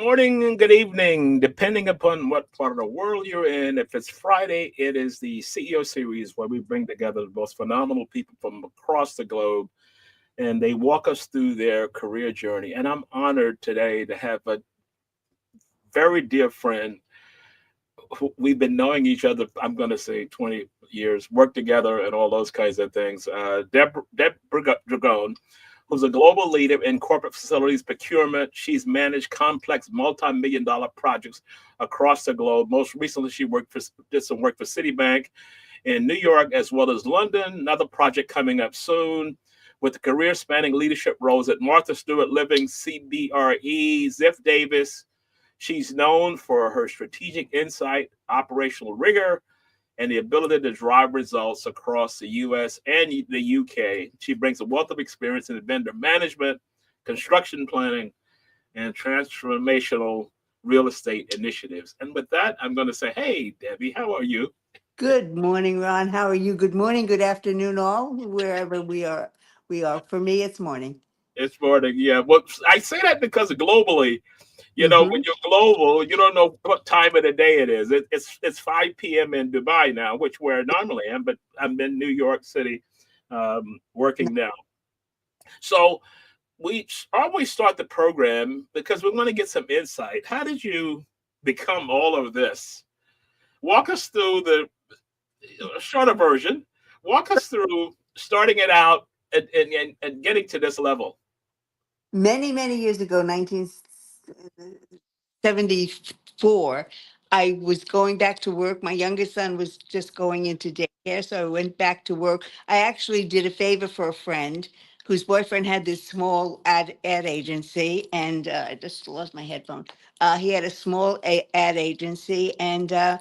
morning and good evening, depending upon what part of the world you're in. If it's Friday, it is the CEO series where we bring together the most phenomenal people from across the globe and they walk us through their career journey. And I'm honored today to have a very dear friend. We've been knowing each other, I'm going to say 20 years, worked together and all those kinds of things. Deborah Dragone, who's a global leader in corporate facilities procurement. She's managed complex multi-million dollar projects across the globe. Most recently, did some work for Citibank in New York as well as London. Another project coming up soon with career spanning leadership roles at Martha Stewart Living, CBRE, Ziff Davis. She's known for her strategic insight, operational rigor, and the ability to drive results across the US and the UK. She brings a wealth of experience in vendor management, construction planning, and transformational real estate initiatives. And with that, I'm going to say, hey, Debbie, how are you? Good morning, Ron. How are you? Good morning, good afternoon, all, wherever we are. For me, it's morning. It's morning, yeah. Well, I say that because globally, when hmm you're global, you don't know what time of the day it is. It's 5 p.m. in Dubai now, which where I normally am, but I'm in New York City working now. So we always start the program because we want to get some insight. How did you become all of this? Walk us through the shorter version. Walk us through starting it out and getting to this level. Many, many years ago, 1974, I was going back to work. My youngest son was just going into daycare, so I went back to work. I actually did a favor for a friend whose boyfriend had this small ad agency, and I just lost my headphone. He had a small ad agency, and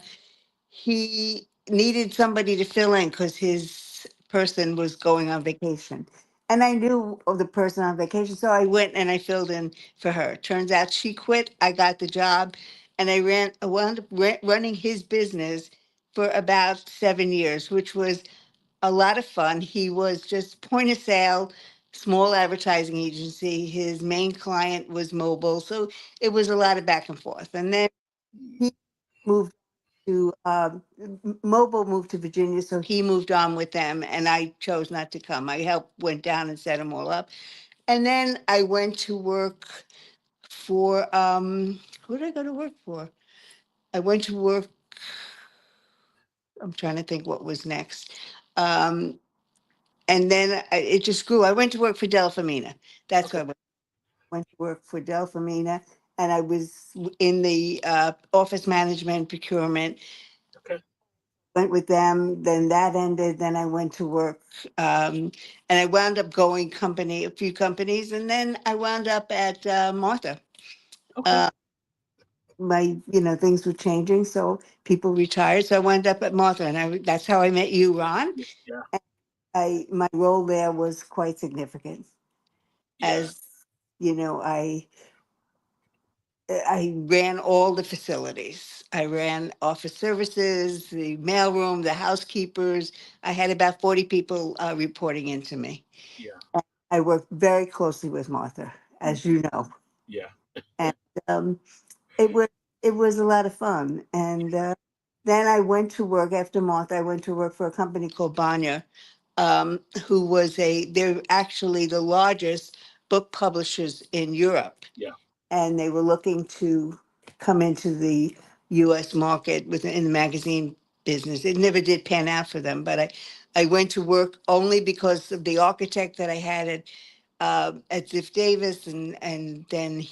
he needed somebody to fill in because his person was going on vacation. And I knew of the person on vacation, so I went and I filled in for her. Turns out she quit. I got the job, and I wound up running his business for about 7 years, which was a lot of fun. He was just point of sale, small advertising agency. His main client was mobile, so it was a lot of back and forth. And then he moved to Mobile moved to Virginia, so he moved on with them, and I chose not to come. I went down and set them all up, and then I went to work for who did I go to work for? I went to work. I'm trying to think what was next, um, and then it just grew. I went to work for Delphamina. That's Okay. what I went to work for Delphamina, and I was in the office management procurement. Okay. Went with them, then that ended, then I went to work, and I wound up going a few companies, and then I wound up at Martha. Okay. uh, things were changing, so people retired, so I wound up at Martha, and that's how I met you, Ron. Yeah. My role there was quite significant, Yeah. as you know, I ran all the facilities. I ran office services, the mailroom, the housekeepers. I had about 40 people reporting into me. Yeah. I worked very closely with Martha, as you know, Yeah. and um, it was a lot of fun. And then I went to work after Martha. I went to work for a company called Bonnier, who they're actually the largest book publishers in Europe, Yeah. and they were looking to come into the U.S. market in the magazine business. It never did pan out for them, but I went to work only because of the architect that I had at Ziff Davis, and then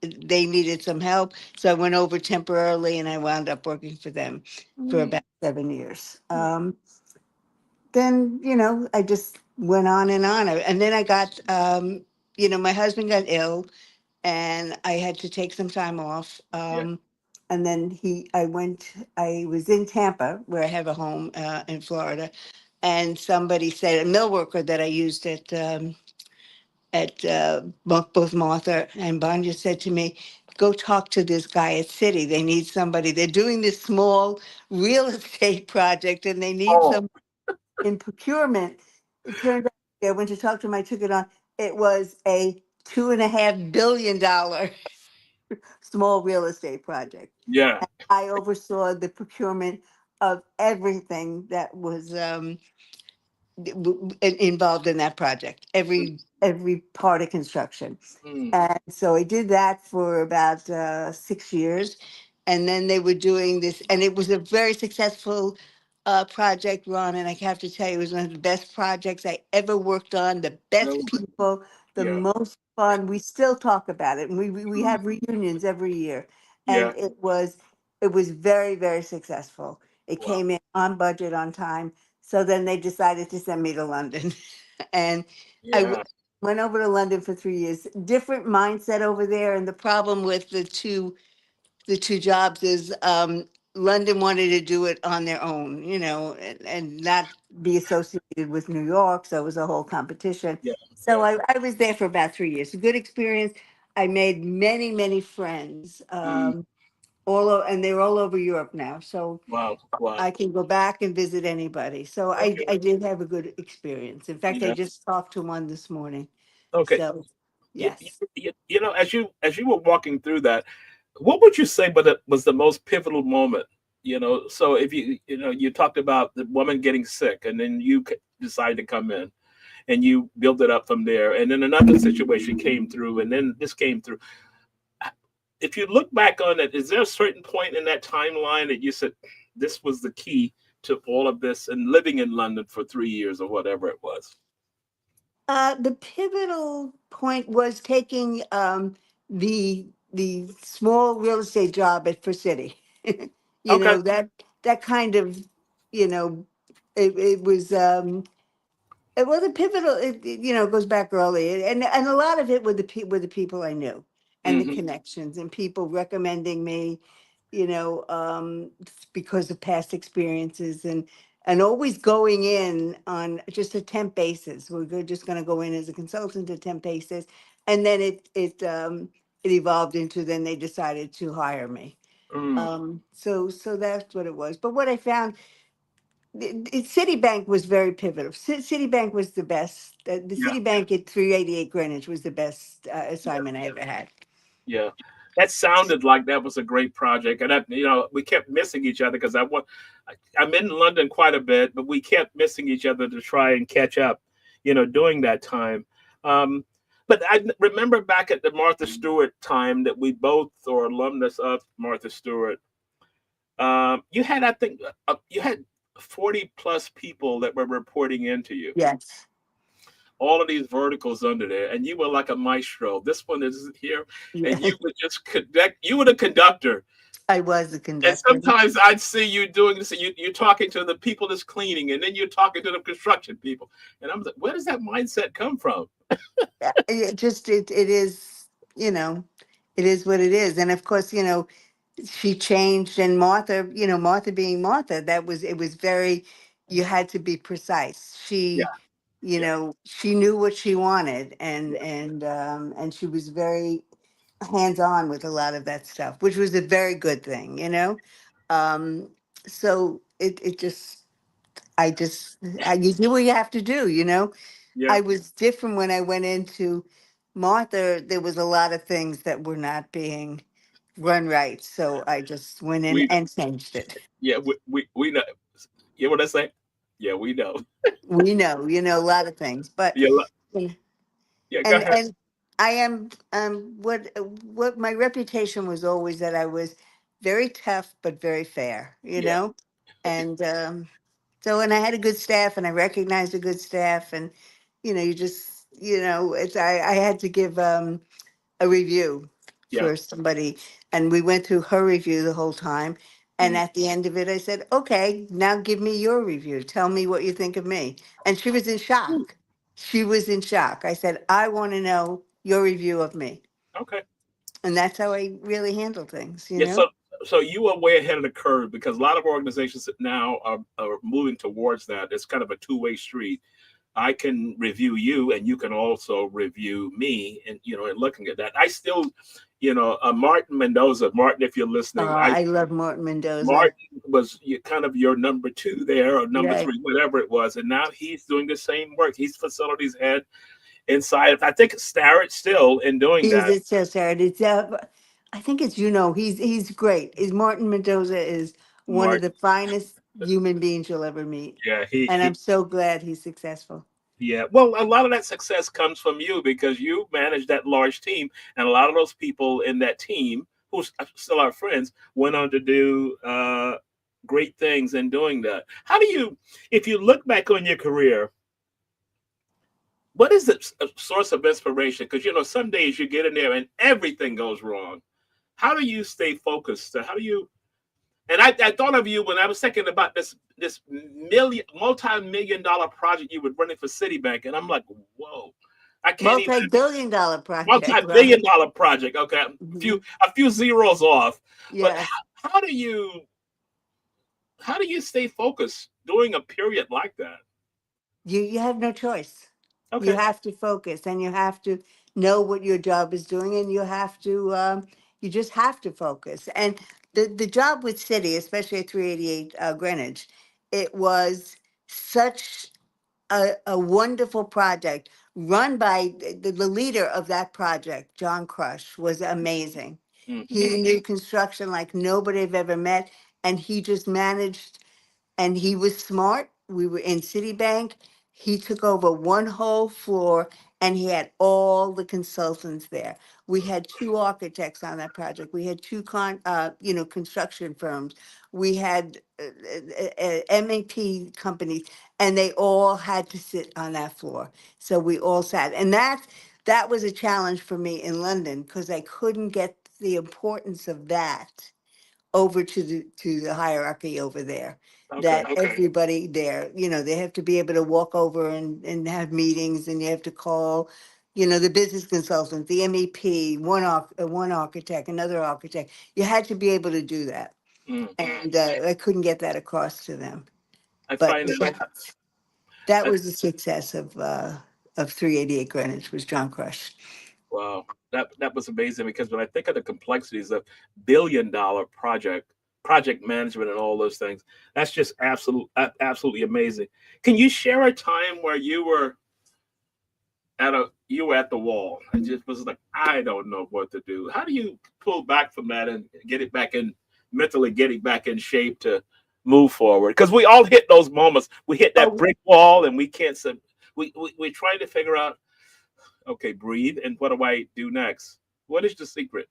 they needed some help, so I went over temporarily, and I wound up working for them for Mm. about 7 years. Then I just went on and on, and then I got my husband got ill and I had to take some time off. Yeah. And then I was in Tampa, where I have a home in Florida, and somebody said, a mill worker that I used at both Martha and Bonja said to me, go talk to this guy at Citi. They need somebody. They're doing this small real estate project and they need Oh, some in procurement. It turned out, I went to talk to him, I took it on. It was a $2.5 billion small real estate project. Yeah. I oversaw the procurement of everything that was involved in that project, every part of construction. Mm, And so I did that for about 6 years. And then they were doing this, and it was a very successful project, Ron. And I have to tell you, it was one of the best projects I ever worked on, the best really? people, the Yeah. most fun. We still talk about it, and we Mm, have reunions every year. yeah. And it was very, very successful. It Wow. came in on budget, on time. So then they decided to send me to London. And I Yeah. went over to London for 3 years. Different mindset over there, and the problem with the two jobs is London wanted to do it on their own, and not be associated with New York. So it was a whole competition. Yeah. So Yeah. I was there for about 3 years. A good experience. I made many, many friends, Mm, and they're all over Europe now. So wow. Wow. I can go back and visit anybody. So Okay. I did have a good experience. In fact, I Yeah. just talked to one this morning. Okay. So You, yes. as you were walking through that, what would you say but it was the most pivotal moment? So if you talked about the woman getting sick, and then you decide to come in, and you build it up from there, and then another situation came through, and then this came through. If you look back on it, is there a certain point in that timeline that you said this was the key to all of this and living in London for 3 years or whatever it was? The pivotal point was taking the small real estate job at For City. Okay. That kind of, you know, it was it was a pivotal. It goes back early, and a lot of it with with the people I knew, and the Hmm. connections, and people recommending me, because of past experiences, and always going in on just a temp basis. Just going to go in as a consultant at temp basis, and then it evolved into, then they decided to hire me. Mm, So that's what it was. But what I found, Citibank was very pivotal. Citibank was the best. The yeah. Citibank at 388 Greenwich was the best Yeah. assignment I ever had. Yeah. That sounded like that was a great project, and we kept missing each other because I'm in London quite a bit, but we kept missing each other to try and catch up, during that time. Um, but I remember back at the Martha Stewart time that we both are alumnus of Martha Stewart. You had, I think, you had 40 plus people that were reporting into you, Yes. all of these verticals under there, and you were like a maestro. This one is here, and Yeah. you would just connect. You were the conductor, I was the and conductor. sometimes I'd see you doing this. And you're talking to the people that's cleaning, and then you're talking to the construction people, and I'm like, where does that mindset come from? It is, you know, it is what it is. And of course, she changed, and Martha being Martha, it was very, you had to be precise. Yeah, yeah, She knew what she wanted, yeah, and she was very hands-on with a lot of that stuff, which was a very good thing. Um, so it just, you do what you have to do. yeah. I was different when I went into Martha. There was a lot of things that were not being run right. So I just went in We, and changed it. yeah, we know. You know what I say? Yeah, we know. We know, a lot of things, but Yeah, and yeah. Go ahead. and I am what my reputation was always, that I was very tough but very fair. Yeah, And and I had a good staff, and I recognized a good staff, and you just, I had to give a review yeah. for somebody, and we went through her review the whole time. And Mm. at the end of it, I said, "Okay, now give me your review. Tell me what you think of me." And she was in Ooh, shock. She was in shock. I said, "I want to know your review of me." okay. And that's how I really handle things, you Yeah, know? so you are way ahead of the curve because a lot of organizations that now are moving towards that. It's kind of a two-way street. I can review you, and you can also review me, and and looking at that, I still, Martin Mendoza. Martin, if you're listening, I love Martin Mendoza. Martin was kind of your number two there, or number Right. three, whatever it was, and now he's doing the same work. He's facilities head inside of, I think, Starrett still in doing He's that. it's so sad. It's I think it's, he's great. Is Martin Mendoza is one of Mark. the finest human beings you'll ever meet. Yeah, And I'm so glad he's successful. yeah. Well, a lot of that success comes from you because you manage that large team, and a lot of those people in that team who still are friends went on to do great things in doing that. How do you, if you look back on your career, what is the source of inspiration? Because some days you get in there and everything goes wrong. How do you stay focused? How do you? And I thought of you when I was thinking about this multi-million dollar project you were running for Citibank, and I'm like, whoa, I can't even Multi-billion-dollar project, multi-billion right? dollar project. Okay, Hmm. a few zeros off, but Yes. how do you stay focused during a period like that? You have no choice. You Okay, have to focus, and you have to know what your job is doing, and you just have to focus. And the job with City, especially at 388 Greenwich, it was such a wonderful project run by the leader of that project, John Crush, was amazing. hmm, He knew construction like nobody I've ever met, and he just managed, and he was smart. We were in Citibank. He took over one whole floor, and he had all the consultants there. We had two architects on that project. We had two construction firms. We had MEP companies, and they all had to sit on that floor. So we all sat, and that was a challenge for me in London because I couldn't get the importance of that over to the hierarchy over there. okay, That everybody there, they have to be able to walk over and have meetings, and you have to call, the business consultant, the MEP, one architect, another architect. You had to be able to do that, mm. and I couldn't get that across to them. I But find that. that I, was the success of 388 Greenwich was John Crush. wow, that was amazing because when I think of the complexities of billion-dollar project management and all those things, that's just absolutely amazing. Can you share a time where you were at the wall and just was like, I don't know what to do? How do you pull back from that and get it back in mentally, get it back in shape to move forward? Because we all hit those moments. We hit that Oh, brick wall and we can't. We're trying to figure out. Okay, breathe. And what do I do next? What is the secret?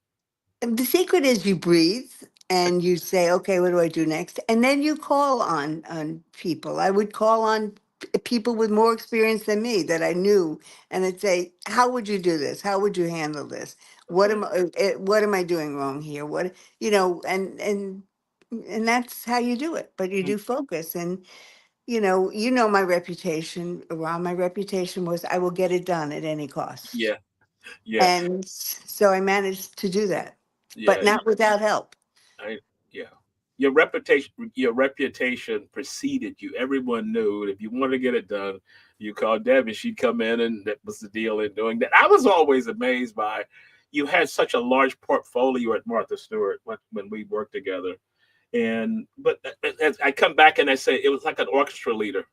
the secret is you breathe and you say, okay, what do I do next? And then you call on people. I would call on people with more experience than me that I knew, and I'd say, how would you do this? How would you handle this? Okay. What am I doing wrong here? What you know, and that's how you do it. But you Mm, do focus, and my reputation. Around my reputation was I will get it done at any cost. yeah, yeah, And so I managed to do that, but yeah. not without help. I, yeah. Your reputation preceded you. Everyone knew if you wanted to get it done, you called Debbie. She'd come in, and that was the deal in doing that. I was always amazed by you had such a large portfolio at Martha Stewart when we worked together. And but as I come back and I say it was like an orchestra leader,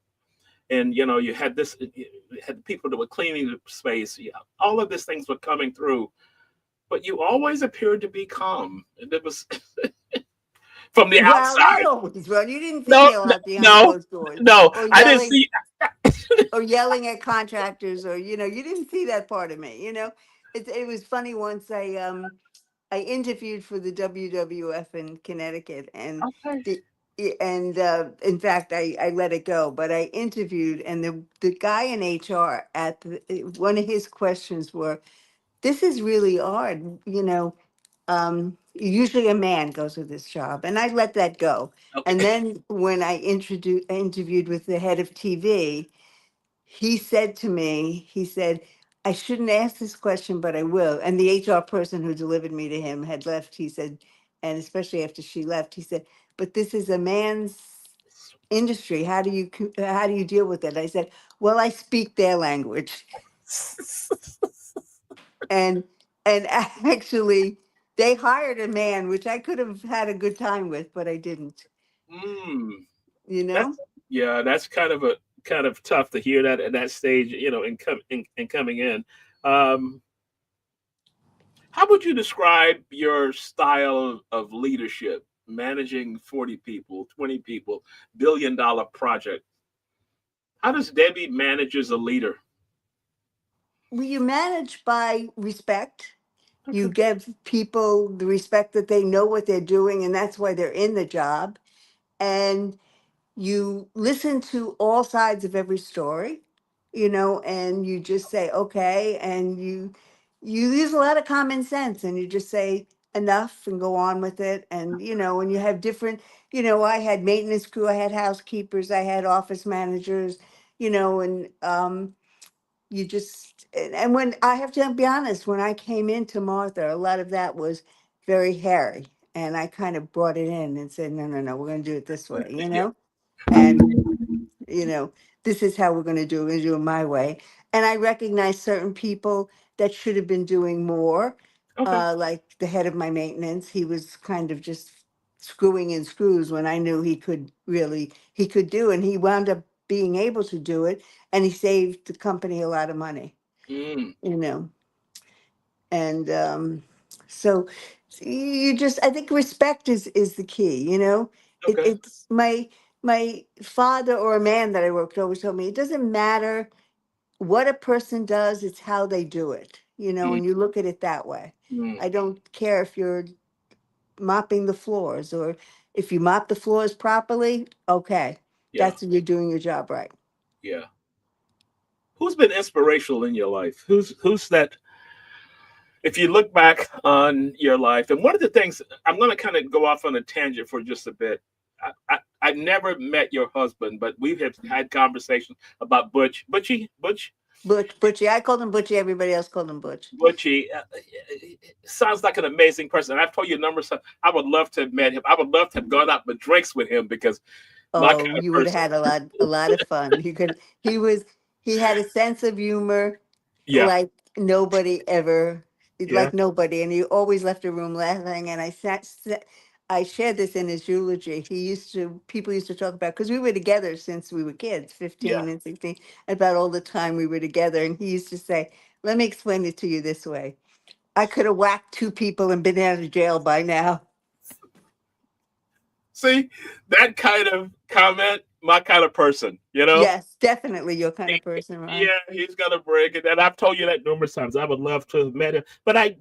and you had you had people that were cleaning the space. Yeah, all of these things were coming through, but you always appeared to be calm, and it was from the Well, not outside. always, Ron. You didn't see No, me a lot behind no, closed doors, no, or I didn't yelling, see. or yelling at contractors, or you didn't see that part of me. It was funny once I interviewed for the WWF in Connecticut, and Okay. in fact I let it go, but I interviewed, and the guy in HR one of his questions were, this is really hard, usually a man goes with this job, and I let that go. And Okay. then when I interviewed with the head of TV, he said to me, he said, I shouldn't ask this question, but I will. And the HR person who delivered me to him had left. He said, and especially after she left, he said, but this is a man's industry. How do you deal with it? I said, well, I speak their language. And actually they hired a man, which I could have had a good time with, but I didn't, Mm, you that's know? yeah. That's kind of tough to hear that at that stage. In coming in. Um, How would you describe your style of leadership, managing 40 people, 20 people, billion-dollar project? How does Debbie manage as a leader? Well, you manage by respect. You Okay. give people the respect that they know what they're doing, and that's why they're in the job. And you listen to all sides of every story, and you just say, okay, and you use a lot of common sense, and you just say enough and go on with it. And when you have different, I had maintenance crew, I had housekeepers, I had office managers, and you just and when I have to be honest, when I came into Martha, a lot of that was very hairy, and I kind of brought it in and said, no, no, no, we're going to do it this way, Yeah. and you know this is how we're going to do it. We're going to do it my way. And I recognize certain people that should have been doing more, Okay. like the head of my maintenance. He was kind of just screwing in screws when I knew he could do, and he wound up being able to do it, and he saved the company a lot of money, Mm, you know and so you just I think respect is the key. okay. It's my father, or a man that I worked with, always told me, it doesn't matter what a person does, it's how they do it, Mm, and you look at it that way. mm, I don't care if you're mopping the floors, or if you mop the floors properly, okay, yeah. that's you're doing your job right. Yeah. Who's been inspirational in your life? Who's that? If you look back on your life, and one of the things, I'm going to kind of go off on a tangent for just a bit. I've never met your husband, but we have had conversations about Butchie. Butchie, I called him Butchie, everybody else called him Butch. Butchie sounds like an amazing person. I've told you a number of times. I would love to have met him. I would love to have gone out with drinks with him because my Oh, kind of you would have person. had a lot of fun. He had a sense of humor Yeah, like nobody ever, yeah, and he always left the room laughing. And I shared this in his eulogy. People used to talk about, because we were together since we were kids, yeah. 15 and 16, about all the time we were together. And he used to say, let me explain it to you this way. I could have whacked two people and been out of jail by now. See, that kind of comment, my kind of person, you know? Yes, definitely your kind of person, Ron. Yeah, he's gonna break it. And I've told you that numerous times. I would love to have met him. But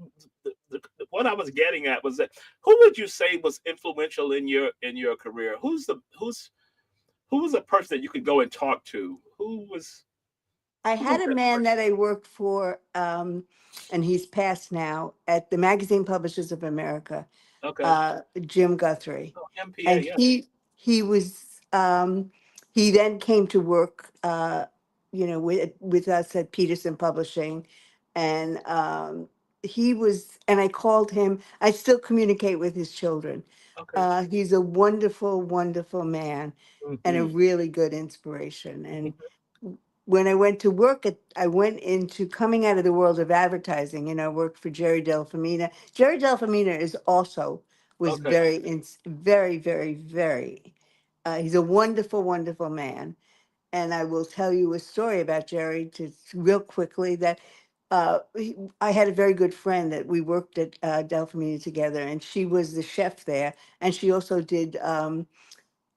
what I was getting at was that who would you say was influential in your career? Who was a person that you could go and talk to? I Who was had a that man person? that I worked for, and he's passed now, at the Magazine Publishers of America, Okay. Jim Guthrie, Oh, MPA, and yeah. he was he then came to work, with us at Peterson Publishing, and I called him. I still communicate with his children. Okay. He's a wonderful, wonderful man, and a Hmm. really good inspiration. And when I went into coming out of the world of advertising, worked for Jerry Delfamina. Jerry Delfamina was Okay. very, very, very, he's a wonderful, wonderful man. And I will tell you a story about Jerry, just real quickly, that I had a very good friend that we worked at Delfamina together, and she was the chef there. And she also did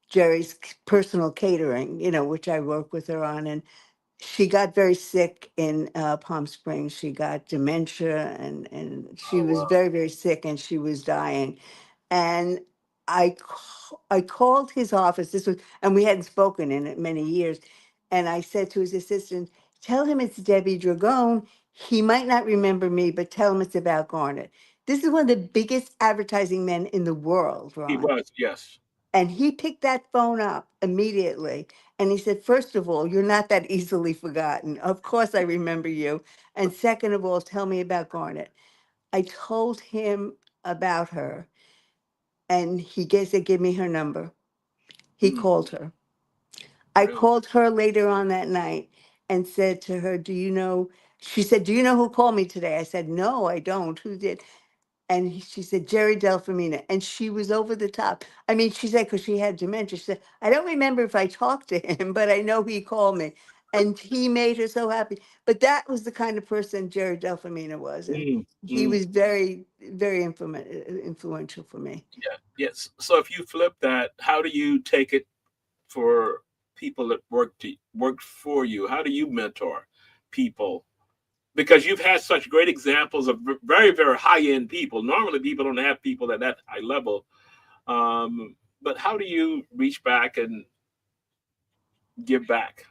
Jerry's personal catering, which I worked with her on. And she got very sick in Palm Springs. She got dementia, and she Oh was wow. very, very sick, and she was dying. And I called his office. And we hadn't spoken in many years. And I said to his assistant, tell him it's Debbie Dragone. He might not remember me, but tell him it's about Garnet. This is one of the biggest advertising men in the world, He Ron. was, yes. And he picked that phone up immediately. And he said, first of all, you're not that easily forgotten. Of course, I remember you. And second of all, tell me about Garnet. I told him about her, and said, give me her number. He Hmm, called her. I really? called her later on that night and said to her, do you know? She said, do you know who called me today? I said, no, I don't. Who did? And she said, Jerry Delfamina. And she was over the top. I mean, she said, because she had dementia, she said, I don't remember if I talked to him, but I know he called me. And he made her so happy. But that was the kind of person Jerry Delfamina was. And Mm, he mm, was very, very influential for me. yeah. Yes. So if you flip that, how do you take it for people that work for you? How do you mentor people? Because you've had such great examples of very, very high end people. Normally, people don't have people at that high level. But how do you reach back and give back?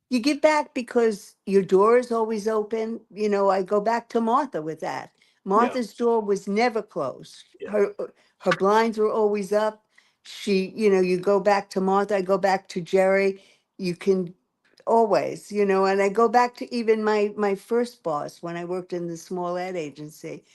You give back because your door is always open. You know, I go back to Martha with that. Yeah, Martha's door was never closed. yeah, Her blinds were always up. You go back to Martha, I go back to Jerry. You can always, and I go back to even my first boss when I worked in the small ad agency.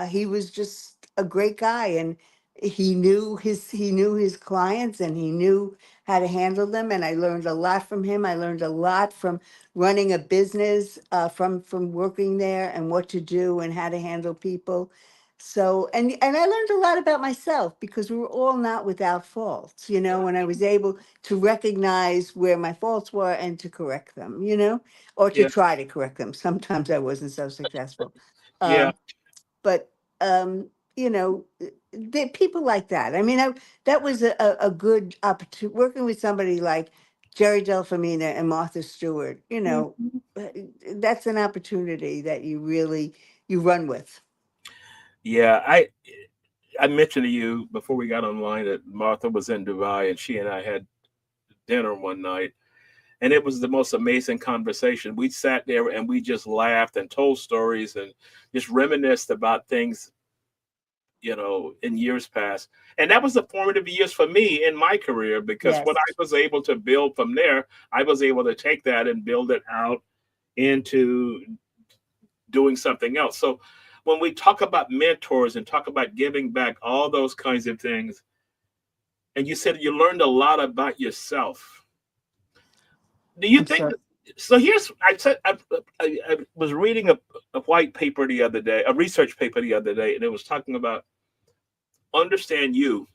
He was just a great guy, and he knew his clients, and he knew how to handle them, and I learned a lot from him. I learned a lot from running a business, from working there, and what to do and how to handle people. So, and I learned a lot about myself because we were all not without faults, yeah, and I was able to recognize where my faults were and to correct them, or to yeah, try to correct them. Sometimes I wasn't so successful. yeah, Um, but people like that. I mean, that was a good opportunity working with somebody like Jerry Delfamina and Martha Stewart. Mhm. uh, that's an opportunity that you run with. Yeah. I mentioned to you before we got online that Martha was in Dubai and she and I had dinner one night, and it was the most amazing conversation. We sat there and we just laughed and told stories and just reminisced about things, in years past. And that was the formative years for me in my career because what Yes. I was able to build from there, I was able to take that and build it out into doing something else. So when we talk about mentors and talk about giving back, all those kinds of things, and you said you learned a lot about yourself. Do you I'm think sorry. so? Here's I said I was reading a white paper the other day, a research paper the other day, and it was talking about understand you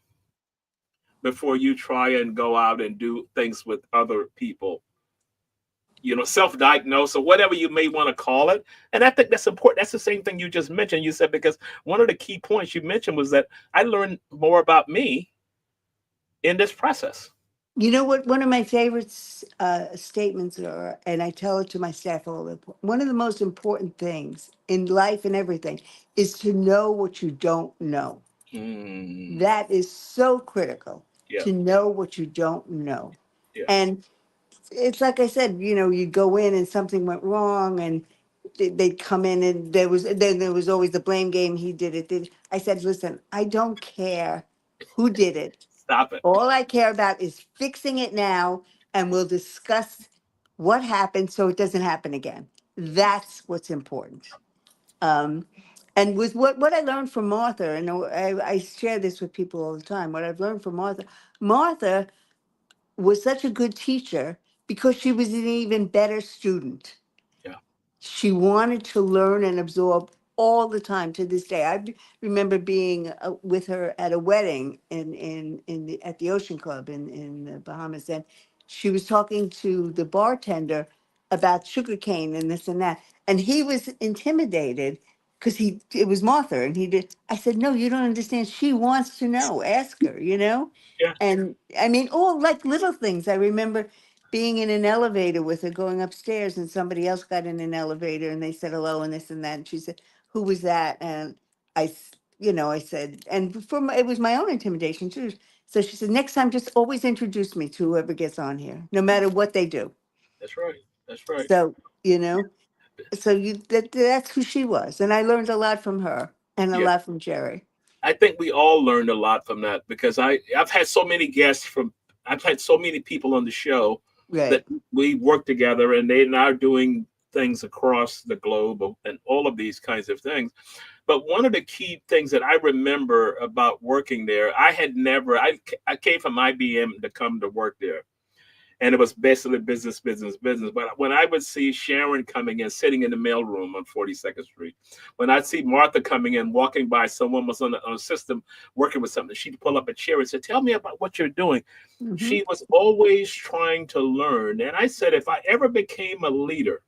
before you try and go out and do things with other people. Self-diagnose or whatever you may want to call it. And I think that's important. That's the same thing you just mentioned. You said because one of the key points you mentioned was that I learned more about me in this process. You know what? One of my favorite statements are, and I tell it to my staff all the time. One of the most important things in life and everything is to know what you don't know. Mm, That is so critical, yeah, to know what you don't know. yeah, And it's like I said, you go in and something went wrong, and they'd come in, and there was always the blame game. He did it. I said, listen, I don't care who did it. stop it. All I care about is fixing it now, and we'll discuss what happened so it doesn't happen again. That's what's important. Um, and with what I learned from Martha, and I share this with people all the time, what I've learned from Martha was such a good teacher because she was an even better student. Yeah, She wanted to learn and absorb all the time to this day. Remember being with her at a wedding at the Ocean Club in the Bahamas, and she was talking to the bartender about sugarcane and this and that, and he was intimidated because it was Martha, and he did. I said, "No, you don't understand. She wants to know. Ask her." yeah, And I mean, all like little things. I remember being in an elevator with her going upstairs, and somebody else got in an elevator and they said hello and this and that, and she said, who was that? And I said, and it was my own intimidation too. So she said, next time just always introduce me to whoever gets on here, no matter what they do. that's right. That's right. So you know so that's who she was, and I learned a lot from her and a Yeah. lot from Jerry. I think we all learned a lot from that because I've had so many guests from I've had so many people on the show that Right. we work together and they now doing things across the globe and all of these kinds of things. But one of the key things that I remember about working there, I came from IBM to come to work there. and it was basically business, business, business. But when I would see Sharon coming in, sitting in the mailroom on 42nd Street, when I'd see Martha coming in, walking by, someone was on a system working with something, she'd pull up a chair and say, "Tell me about what you're doing." Hmm. She was always trying to learn. And I said, if I ever became a leader,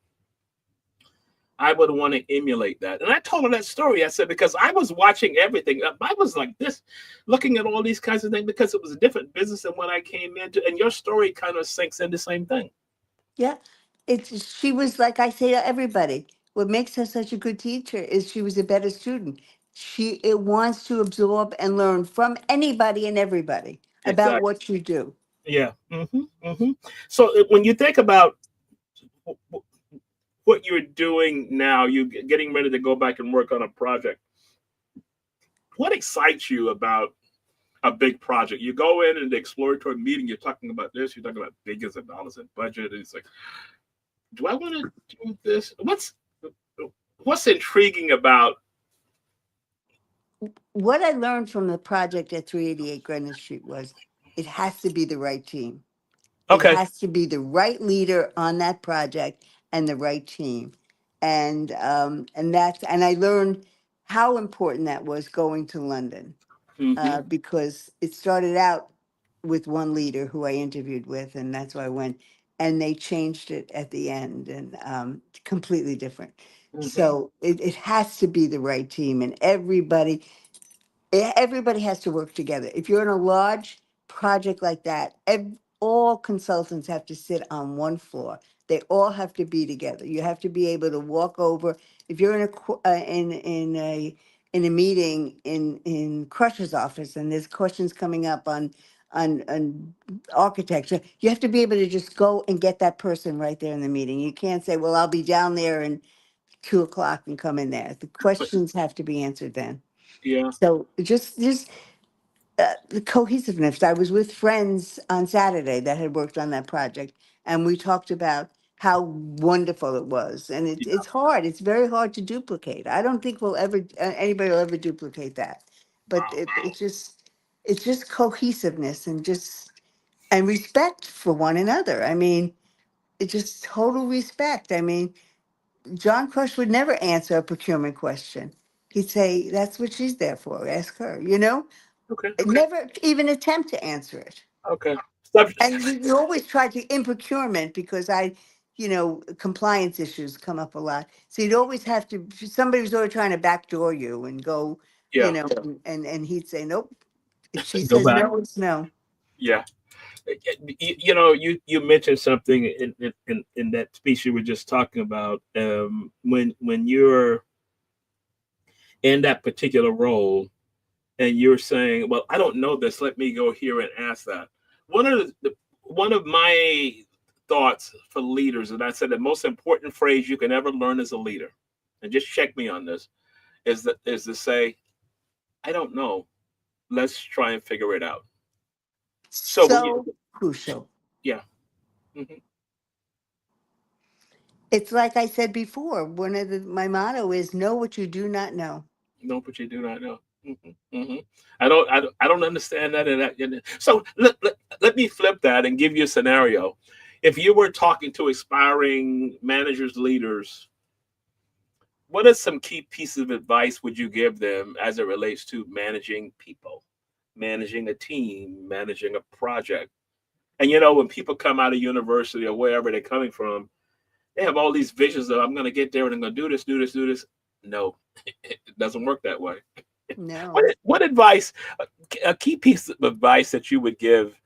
I would want to emulate that. And I told her that story. I said, because I was watching everything. I was like this, looking at all these kinds of things because it was a different business than what I came into. And your story kind of sinks in the same thing. Yeah. She was, like I say to everybody, what makes her such a good teacher is she was a better student. She it wants to absorb and learn from anybody and everybody about Exactly. what you do. Yeah. So when you think about what you're doing now, you getting ready to go back and work on a project, what excites you about a big project? You go in an exploratory meeting, you're talking about this, you're talking about billions of dollars in budget. And it's like, do I want to do this? What's intriguing about? What I learned from the project at 388 Greenwich Street was it has to be the right team. It Okay. has to be the right leader on that project and the right team. And I learned how important that was going to London, Hmm. because it started out with one leader who I interviewed with, and that's why I went. And they changed it at the end, and completely different. Hmm. So it has to be the right team, and everybody has to work together. If you're in a large project like that, all consultants have to sit on one floor. They all have to be together. You have to be able to walk over. If you're in a meeting in Crusher's office and there's questions coming up on architecture, you have to be able to just go and get that person right there in the meeting. You can't say, "Well, I'll be down there and 2 o'clock and come in there." The But questions have to be answered then. yeah. So just the cohesiveness. I was with friends on Saturday that had worked on that project, and we talked about how wonderful it was. And it's hard. It's very hard to duplicate. I don't think anybody will ever duplicate that. But it's just cohesiveness and respect for one another. I mean, it's just total respect. I mean, John Crush would never answer a procurement question. He'd say, "That's what she's there for. Ask her," Okay. Never even attempt to answer it. Okay. Stop. And you always try to, in procurement, because compliance issues come up a lot. So you'd always have to, somebody was always trying to backdoor you and go, Yeah. and he'd say, "Nope. If she Go says back. no, it's no." Yeah. You mentioned something in that speech you were just talking about. When you're in that particular role and you're saying, "Well, I don't know this. Let me go here and ask that." One of one of my thoughts for leaders, and I said the most important phrase you can ever learn as a leader, and just check me on this, is to say, "I don't know. Let's try and figure it out." So when you, So crucial. yeah, hmm It's like I said before, my motto is know what you do not know. know, but you do not know. I don't understand that. So let me flip that and give you a scenario. If you were talking to aspiring managers, leaders, what are some key pieces of advice would you give them as it relates to managing people, managing a team, managing a project? And when people come out of university or wherever they're coming from, they have all these visions of, I'm going to get there and I'm going to do this, do this, do this. No, it doesn't work that way. What No. what advice, a key piece of advice that you would give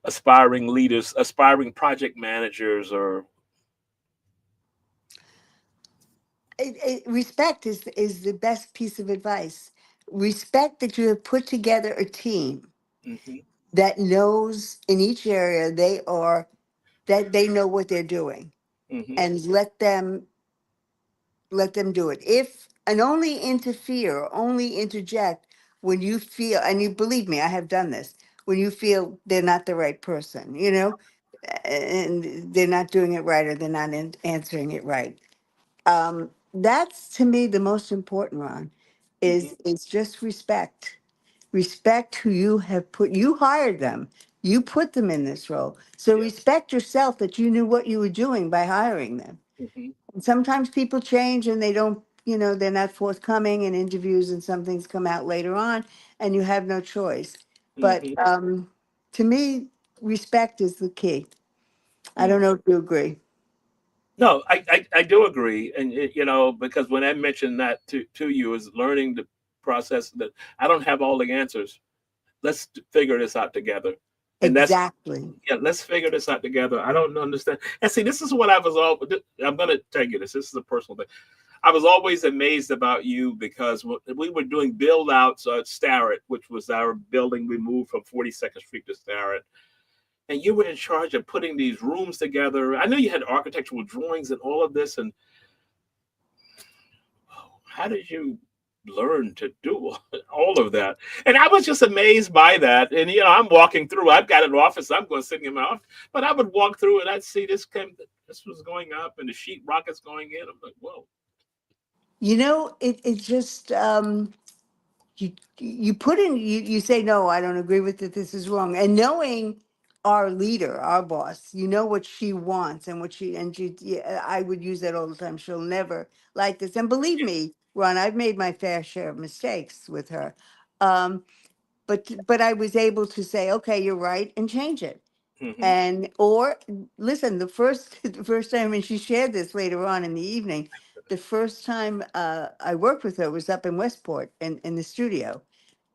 aspiring leaders, aspiring project managers, or Respect is the best piece of advice. Respect that you have put together a team hmm that knows in each area that they know what they're doing, hmm and let them do it. If and only interfere, or only interject when you feel, and you believe me, I have done this, when you feel they're not the right person, and they're not doing it right, or they're not answering it right. That's to me the most important, Ron, hmm is just respect. Respect who you have put, you hired them. You put them in this role. So Yeah. respect yourself that you knew what you were doing by hiring them. Hmm. And sometimes people change and they don't, they're not forthcoming in interviews and some things come out later on and you have no choice. But Hmm. to me, respect is the key. I don't Mm. know if you agree. No, I do agree, and because when I mentioned that to you is learning the process that I don't have all the answers. Let's figure this out together, and that's Exactly. yeah. Let's figure this out together. I don't understand. And see, this is what I was all. I'm going to tell you this. This is a personal thing. I was always amazed about you because we were doing build outs at Starrett, which was our building. We moved from 42nd Street to Starrett, and you were in charge of putting these rooms together. I know you had architectural drawings and all of this, and how did you learn to do all of that? And I was just amazed by that. And I'm walking through. I've got an office. I'm going to sit in my office, but I would walk through and I'd see this was going up, and the sheet rockets going in. I'm like, whoa. It just you put in you say no, I don't agree with it, this is wrong, and knowing our leader, our boss, you know what she wants and what she yeah, I would use that all the time. She'll never like this, and believe me, Ron, I've made my fair share of mistakes with her, um but I was able to say, okay, you're right, and change it. Hmm. And or listen, the first the first time, and she shared this later on in the evening, the first time I worked with her was up in Westport in the studio,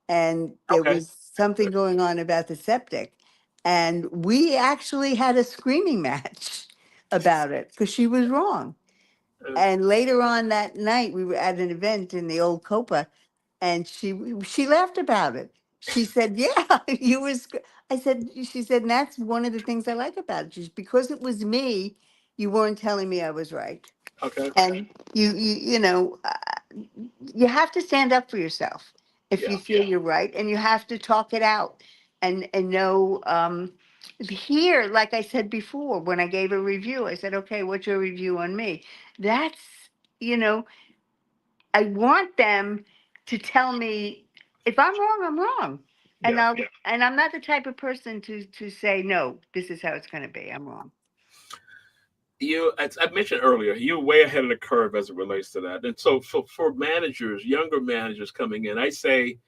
and there Okay. was something going on about the septic, and we actually had a screaming match about it because she was wrong. Uh, And later on that night, we were at an event in the old Copa, and she laughed about it. She said, "Yeah, you was." I said, "She said, and that's one of the things I like about it. She's because it was me. You weren't telling me I was right, okay. and you have to stand up for yourself if you Yeah. feel you're right, and you have to talk it out, and know." Here, like I said before, when I gave a review, I said, "Okay, what's your review on me?" That's you know I want them to tell me if I'm wrong, I'm wrong. And Yeah. I'm not the type of person to say, no, this is how it's gonna be. I'm wrong. As I mentioned earlier, you're way ahead of the curve as it relates to that. And so for managers, younger managers coming in, I say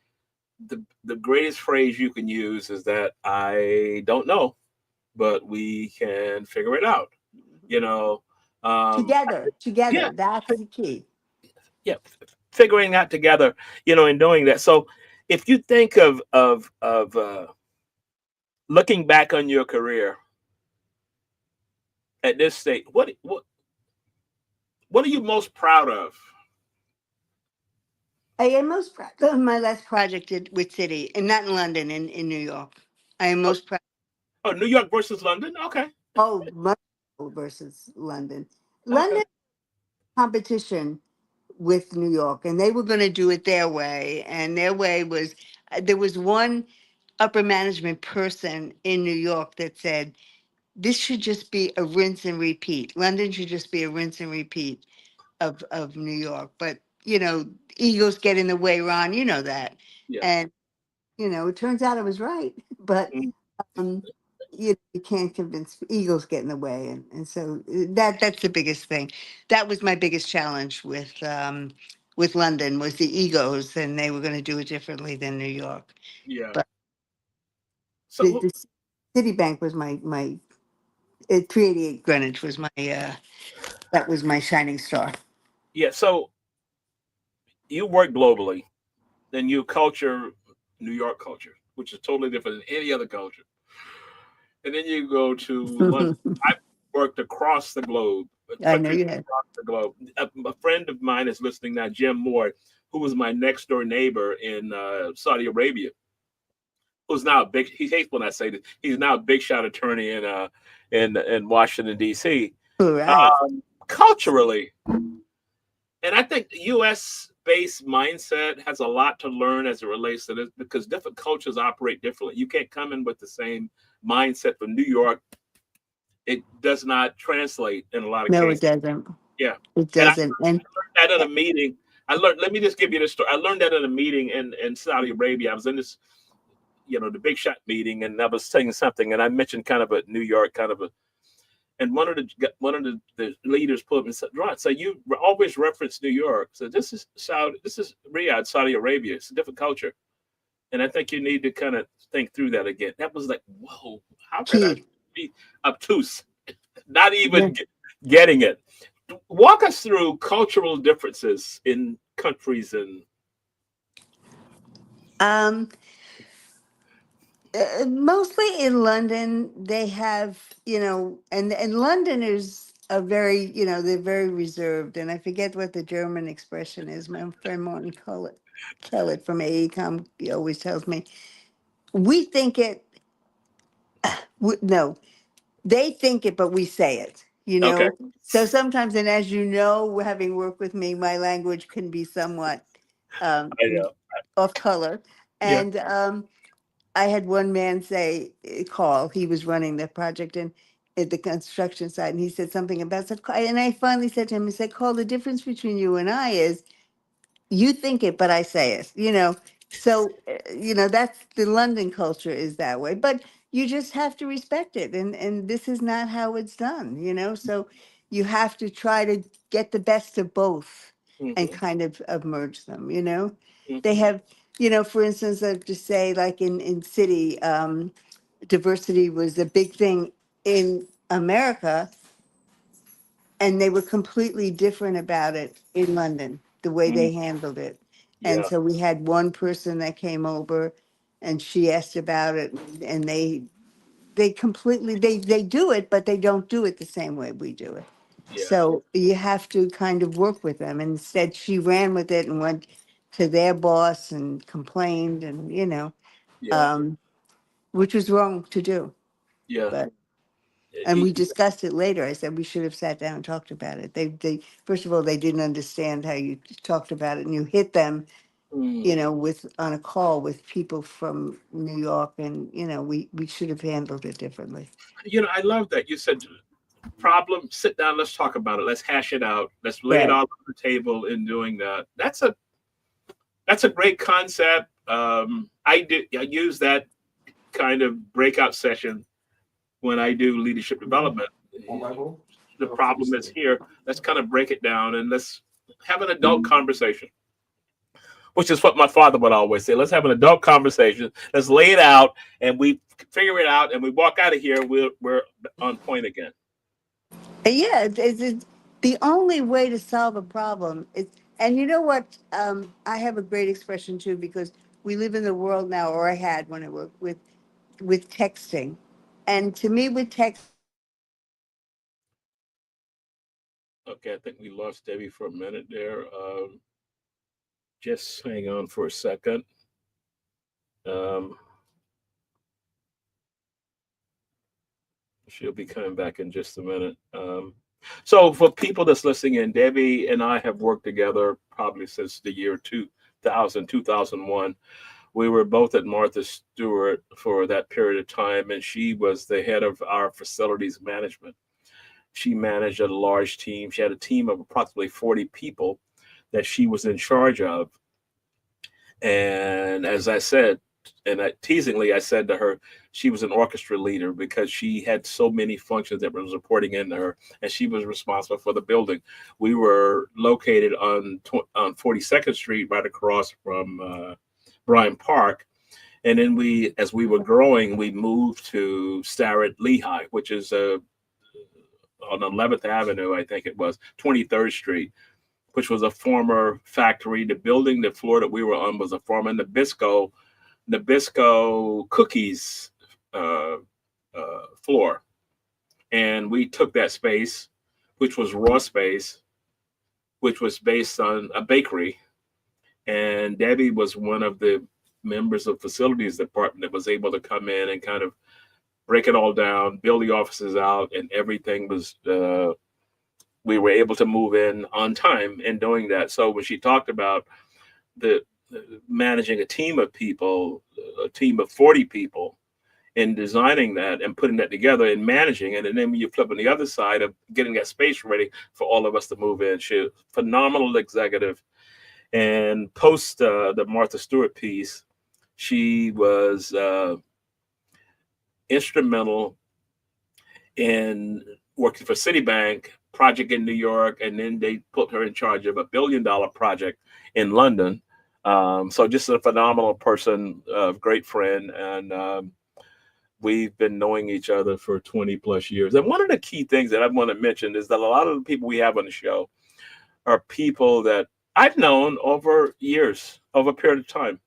the greatest phrase you can use is that I don't know, but we can figure it out. You know, um, Together, yeah, that's the key. yeah, figuring out together, and doing that. So if you think of looking back on your career at this state, what are you most proud of? I am most proud of my last project with City, and not in London, in New York. I am Oh, most proud. oh, New York versus London. Okay, Oh, versus London. okay, London competition with New York, and they were going to do it their way, and their way was there was one upper management person in New York that said this should just be a rinse and repeat. London should just be a rinse and repeat of New York. But egos get in the way, Ron. You know that, yeah, and it turns out I was right. But mm, um, you can't convince egos get in the way, and so that's the biggest thing. That was my biggest challenge with London was the egos, and they were going to do it differently than New York. yeah. But So the Citibank was my 388 Greenwich was my that was my shining star. yeah, so you work globally, then you culture New York culture, which is totally different than any other culture. And then you go to London. I've worked across the globe, I know countries you had. across the globe. A friend of mine is listening now, Jim Moore, who was my next door neighbor in Saudi Arabia, who's now a big. He hates when I say this. He's now a big shot attorney in Washington D.C. All right. Culturally, and I think U.S. based mindset has a lot to learn as it relates to this because different cultures operate differently. You can't come in with the same mindset from New York. It does not translate in a lot of No, it cases. doesn't. Yeah, It and I doesn't. And learned that in a meeting. I learned. Let me just give you the story. I learned that in a meeting in Saudi Arabia. I was in this. the big shot meeting, and I was saying something, and I mentioned kind of a New York kind of a, and one of the leaders pulled up and said, "Ron, so you always reference New York. So this is Riyadh, Saudi Arabia. It's a different culture, and I think you need to kind of think through that again." That was like, whoa, how could I Key. be obtuse, not Yeah. even getting it? Walk us through cultural differences in countries and Um, Mostly in London, they have, and Londoners are very, they're very reserved. And I forget what the German expression is. My friend Martin Kellett from AECOM always tells me, we think it, no, they think it, but we say it, okay, So sometimes, and as you know, having worked with me, my language can be somewhat um, I know, off color. yeah, And I had one man say, call, he was running the project and at the construction site, and he said something about, and I finally said to him, I said, Call, the difference between you and I is you think it, but I say it, So, that's the London culture is that way, but you just have to respect it. And this is not how it's done, So you have to try to get the best of both and hmm kind of merge them, They hmm have, for instance, to say like in city, diversity was a big thing in America, and they were completely different about it in London, the way hmm they handled it. And yeah, so we had one person that came over and she asked about it, and they completely they do it, but they don't do it the same way we do it. yeah, So you have to kind of work with them. Instead, she ran with it and went to their boss and complained, and yeah, um, which was wrong to do. yeah. But and we discussed it later. I said we should have sat down and talked about it. They first of all, they didn't understand how you talked about it, and you hit them, Mm. with on a call with people from New York, and we should have handled it differently. I love that you said problem. Sit down. Let's talk about it. Let's hash it out. Let's lay it Right. all on the table. In doing that, that's a great concept. I use that kind of breakout session when I do leadership development. The problem is here. Let's kind of break it down and let's have an adult conversation, which is what my father would always say. Let's have an adult conversation. Let's lay it out, and we figure it out, and we walk out of here. We're on point again. Yeah, it's the only way to solve a problem is, and you know what? I have a great expression too, because we live in the world now, or I had when I worked with texting, and to me, with text. Okay, I think we lost Debbie for a minute there. Just hang on for a second. Um, she'll be coming back in just a minute. So, for people that's listening in, Debbie and I have worked together probably since the year 2000, 2001. We were both at Martha Stewart for that period of time, and she was the head of our facilities management. She managed a large team. She had a team of approximately 40 people that she was in charge of. And as I said, teasingly, I said to her, she was an orchestra leader because she had so many functions that was reporting into her, and she was responsible for the building. We were located on 42nd Street, right across from Bryant Park. And then as we were growing, we moved to Starrett Lehigh, which is on 11th Avenue, I think it was 23rd Street, which was a former factory. The building, the floor that we were on was a former Nabisco cookies uh, floor. And we took that space, which was raw space, which was based on a bakery. And Debbie was one of the members of facilities department that was able to come in and kind of break it all down, build the offices out, and everything was we were able to move in on time in doing that. So when she talked about the managing a team of people, a team of 40 people, in designing that and putting that together and managing it, and then you flip on the other side of getting that space ready for all of us to move in. She phenomenal executive. And post the Martha Stewart piece, She was instrumental in working for Citibank project in New York, and then they put her in charge of $1 billion project in London. So just a phenomenal person, a great friend, and we've been knowing each other for 20 plus years. And one of the key things that I want to mention is that a lot of the people we have on the show are people that I've known over years, over a period of time.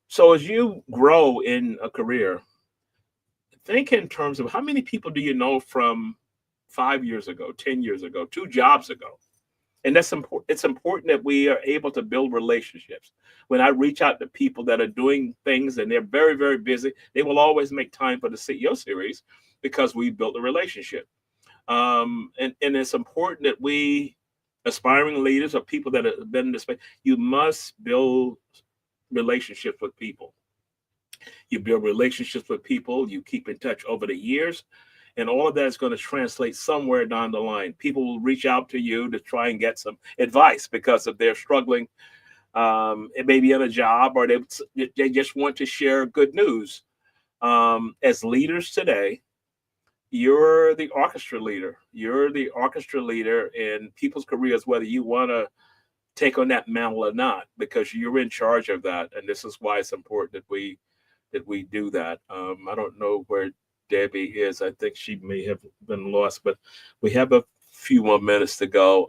So as you grow in a career, think in terms of how many people do you know from 5 years ago, 10 years ago, two jobs ago? And that's important. It's important that we are able to build relationships. When I reach out to people that are doing things and they're very, very busy, they will always make time for the CEO series because we built a relationship. And it's important that we, aspiring leaders or people that have been in this space, you must build relationships with people. You build relationships with people, you keep in touch over the years, and all of that is going to translate somewhere down the line. People will reach out to you to try and get some advice because if they're struggling, it may be in a job or they just want to share good news. As leaders today, you're the orchestra leader. You're the orchestra leader in people's careers, whether you want to take on that mantle or not, because you're in charge of that. And this is why it's important that we do that. I don't know where Debbie is. I think she may have been lost, but we have a few more minutes to go.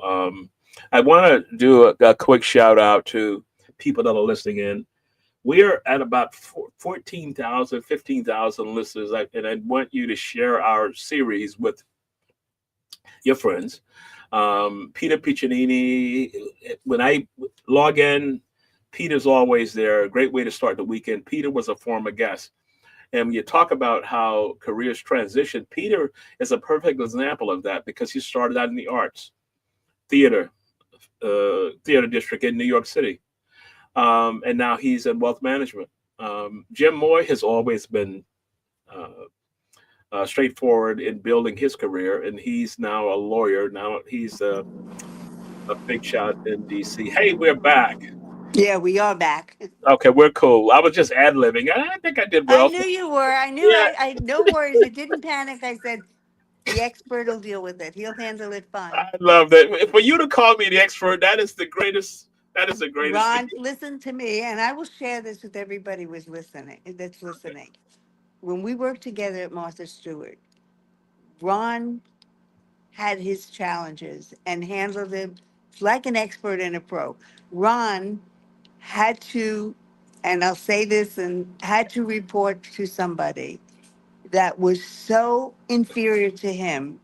I want to do a quick shout out to people that are listening in. We are at about 14,000, 15,000 listeners, and I want you to share our series with your friends. Peter Piccinini, when I log in, Peter's always there. A great way to start the weekend. Peter was a former guest. And when you talk about how careers transition, Peter is a perfect example of that because he started out in the arts, theater, theater district in New York City. And now he's in wealth management. Jim Moy has always been uh, straightforward in building his career, and he's now a lawyer. Now he's a big shot in DC. Hey, we're back. Yeah, we are back. Okay, we're cool. I was just ad libbing. I think I did I well. knew you were. I knew. Yeah, I no worries. I didn't panic. I said the expert will deal with it. He'll handle it fine. I love that. For you to call me the expert, that is the greatest. That is the greatest thing. Ron, listen to me, and I will share this with everybody was listening. That's listening. When we worked together at Martha Stewart, Ron had his challenges and handled them like an expert and a pro. Ron had to, and I'll say this, and had to report to somebody that was so inferior to him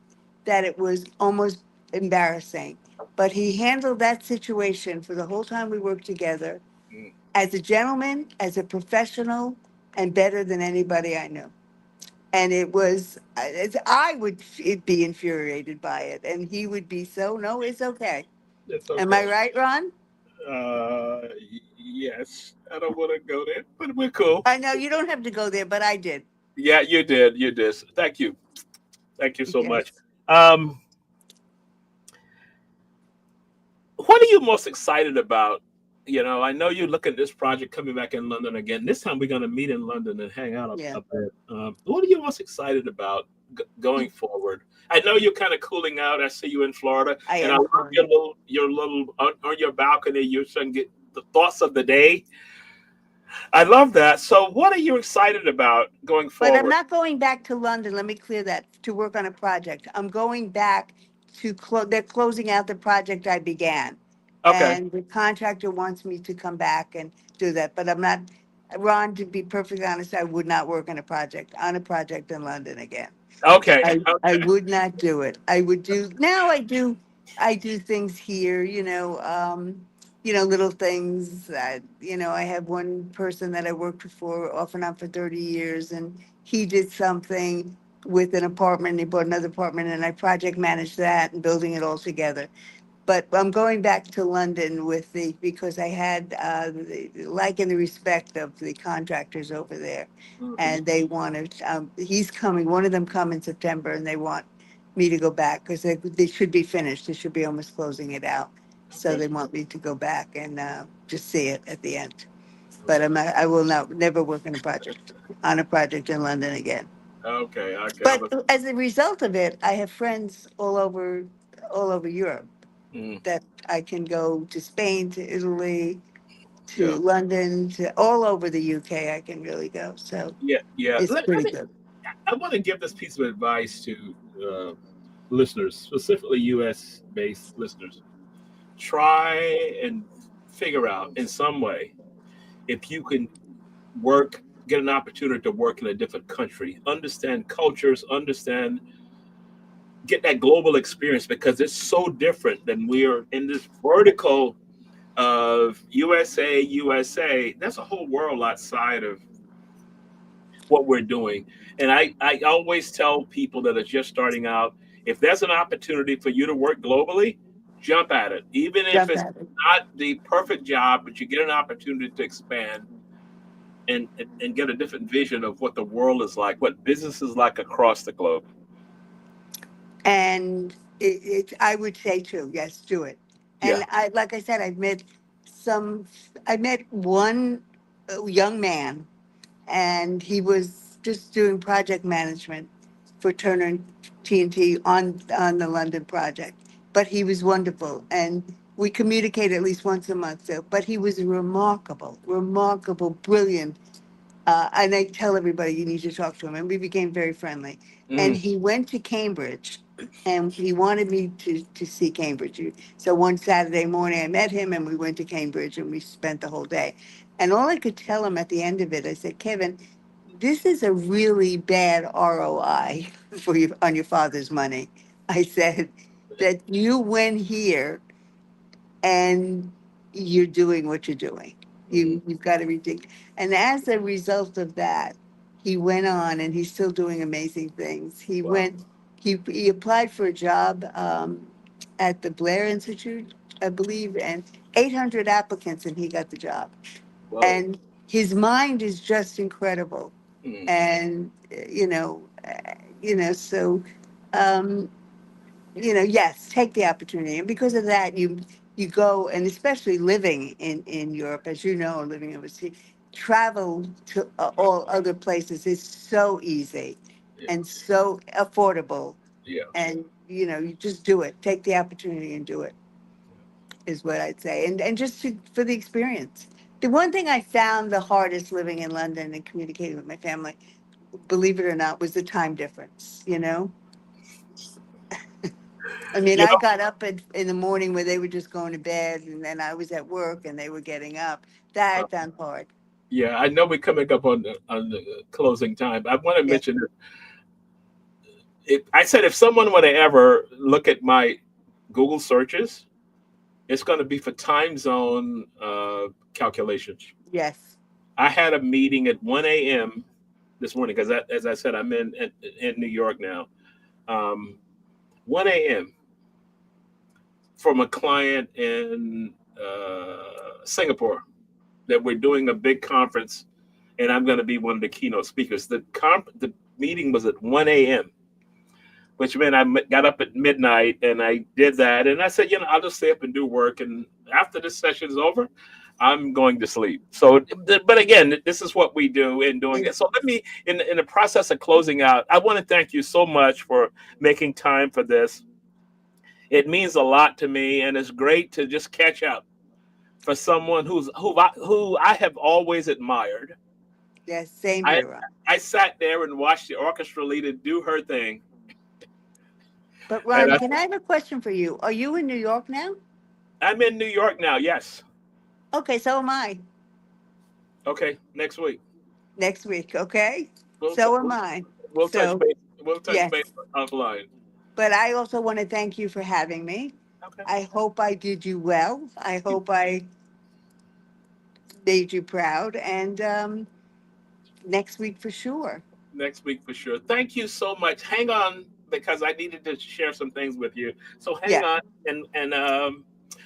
that it was almost embarrassing. But he handled that situation for the whole time we worked together Mm, as a gentleman, as a professional, and better than anybody I knew. And it was, I would be infuriated by it, and he would be so, no, it's okay. it's Am I okay. right, Ron? Yes, I don't want to go there, but we're cool. I know you don't have to go there, but I did. Yeah, you did. You did. Thank you. Thank you so much. Yes. Um, what are you most excited about? I know you look at this project coming back in London again. This time we're going to meet in London and hang out Yeah. a bit. What are you most excited about going forward? I know you're kind of cooling out. I see you in Florida, I and I am love Florida. your little on your balcony. You're trying to get the thoughts of the day. I love that. So, what are you excited about going But I'm forward? not going back to London. Let me clear that to work on a project. I'm going back to they're closing out the project I began. Okay. And the contractor wants me to come back and do that. But I'm not, Ron, to be perfectly honest, I would not work on a project in London again. Okay. I Okay. would not do it. I would do now. I do things here. Little things that I have one person that I worked for off and on for 30 years, and he did something with an apartment. He bought another apartment, and I project managed that and building it all together. But I'm going back to London because I had like in the respect of the contractors over there, Mhm. and they wanted. He's coming. One of them come in September, and they want me to go back because they should be finished. They should be almost closing it out. So Okay. they want me to go back and just see it at the end. but I will never work on a project in London again. Okay, okay. But as a result of it, I have friends all over Europe Mm, that I can go to Spain, to Italy, yeah, to London, to all over the UK. I can really go. So yeah, yeah. it's pretty good. I want to give this piece of advice to uh, listeners, specifically U.S. based listeners. Try and figure out in some way if you can get an opportunity to work in a different country, understand cultures, get that global experience because it's so different than we're in this vertical of USA. That's a whole world outside of what we're doing. And I always tell people that are just starting out, if there's an opportunity for you to work globally, jump at it. Even if Jump it's at it. not the perfect job, but you get an opportunity to expand and get a different vision of what the world is like, what business is like across the globe. And I would say too, yes, do it. Yeah. And like I said, some, I met one young man, and he was just doing project management for Turner and TNT on the London project. But he was wonderful, and we communicate at least once a month. So, but he was remarkable, brilliant, and I tell everybody you need to talk to him. And we became very friendly. And Mm, he went to Cambridge, and he wanted me to see Cambridge. So one Saturday morning, I met him, and we went to Cambridge, and we spent the whole day. And all I could tell him at the end of it, I said, Kevin, this is a really bad ROI for you on your father's money. I said that you went here and you're doing what you're doing. mm, You've got to rethink. And as a result of that, he went on and he's still doing amazing things. wow. He applied for a job at the Blair Institute, I believe, and 800 applicants, and he got the job. Whoa. And his mind is just incredible. Mm, And so um, yes, take the opportunity. And because of that, you go, and especially living in Europe, as you know, living overseas, travel to all other places is so easy yeah. and so affordable. Yeah. And you just do it. Take the opportunity and do it is what I'd say. And just for the experience. The one thing I found the hardest living in London and communicating with my family, believe it or not, was the time difference, I mean, You I know, got up in the morning where they were just going to bed, and then I was at work and they were getting up. That I found hard. yeah, I know we're coming up on the closing time. I want to Yeah. mention I said if someone were to ever look at my Google searches, it's going to be for time zone calculations. Yes. I had a meeting at 1 a.m. this morning because, as I said, I'm in New York now. 1 a.m. from a client in Singapore that we're doing a big conference, and I'm going to be one of the keynote speakers. The meeting was at 1 a.m., which meant got up at midnight and I did that. And I said, I'll just stay up and do work. And after this session is over, I'm going to sleep. So, but again, this is what we do in doing it. So let me, in the process of closing out, I want to thank you so much for making time for this. It means a lot to me, and it's great to just catch up for someone who I have always admired. Yes. Same I here, Ron. I sat there and watched the orchestra leader do her thing, But and Ron, can I have a question for you? Are you in New York now? I'm in New York now. Yes. Okay, so am I. Okay. Next week Next week. Okay. we'll t- So am we'll, I. we'll touch So base. We'll touch yes. base offline. But I also want to thank you for having me. Okay. I hope I did you well. I hope I made you proud. And next week for sure. Next week for sure. Thank you so much. Hang on because I needed to share some things with you. So hang Yeah. on and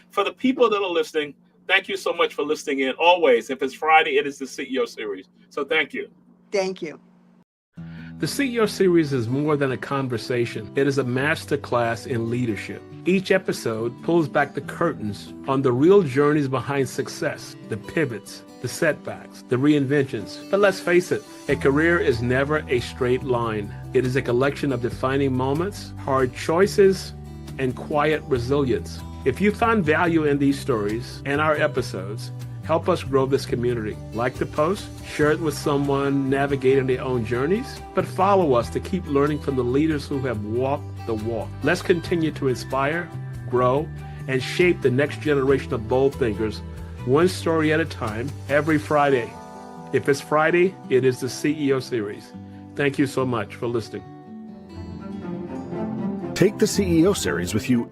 for the people that are listening, thank you so much for listening in. Always, if it's Friday, it is the CEO series. So thank you. Thank you. The CEO series is more than a conversation. It is a masterclass in leadership. Each episode pulls back the curtains on the real journeys behind success, the pivots, the setbacks, the reinventions. But let's face it, a career is never a straight line. It is a collection of defining moments, hard choices, and quiet resilience. If you find value in these stories and our episodes, help us grow this community. Like the post, share it with someone navigating their own journeys, but follow us to keep learning from the leaders who have walked the walk. Let's continue to inspire, grow, and shape the next generation of bold thinkers, one story at a time, every Friday. If it's Friday, it is the CEO series. Thank you so much for listening. Take the CEO series with you